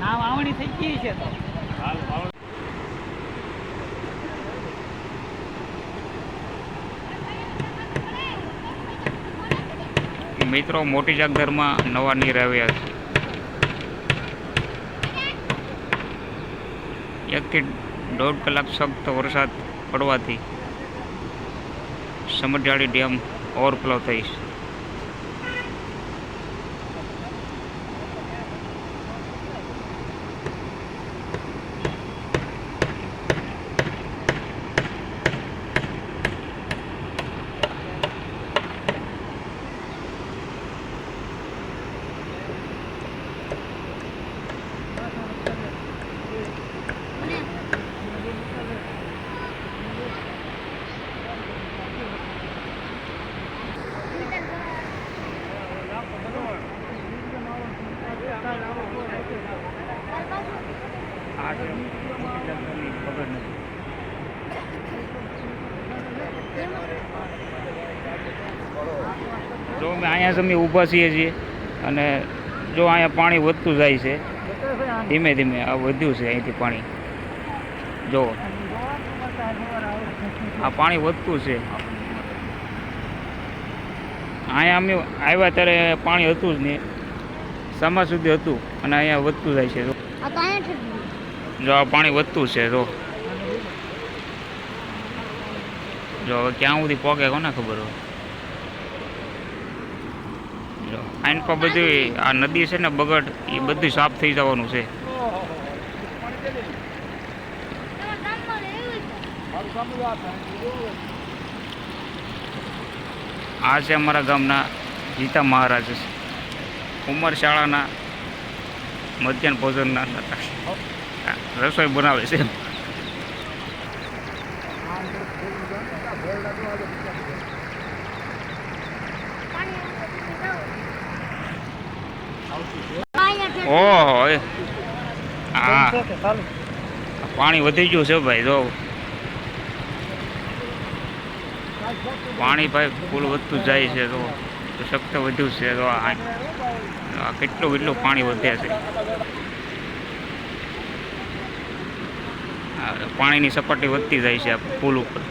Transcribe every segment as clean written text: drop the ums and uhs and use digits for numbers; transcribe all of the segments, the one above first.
ના વાવણી થઈ ગઈ છે તો મિત્રો મોટી જાગદરમાં નવા નીર આવ્યા છે 1 થી 1.5 કલાક સખત વરસાદ પડવાથી સમઢિયાળી ડેમ ઓવરફ્લો થઈ છે. જો અમે અહીંયા સમય ઊભા છીએ અને જો અહીંયા પાણી વધતું જાય છે ધીમે ધીમે. આ વધ્યું છે અહીંથી પાણી. જો આ પાણી વધતું છે. અહીંયા અમે આવ્યા ત્યારે પાણી હતું જ નહીં, સમા સુધી હતું અને અહીંયા વધતું જાય છે. જો આ પાણી વધતું છે. જો હવે ક્યાં સુધી પહોંચે કોને ખબર હોય. જો આઈન પર બધી આ નદી છે ને બગડ, એ બધું સાફ થઈ જવાનું છે. આ છે અમારા ગામના જીતા મહારાજ, ઉંમર શાળાના મધ્યાહન ભોજનના રસોઈ બનાવે છે. ઓહો, હા પાણી વધી ગયું છે ભાઈ. જો પાણી ભાઈ ફૂલ વધતું જાય છે. તો સખ્ત વધ્યું છે. તો આ કેટલું પાણી વધે છે. પાણીની સપાટી વધતી જાય છે આ પુલ ઉપર.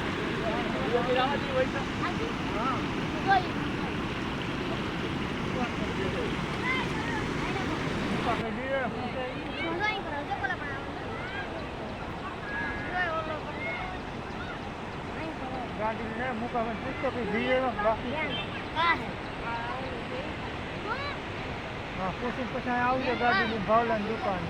પછી આવજો ગાડી ભાવલા દુકાન.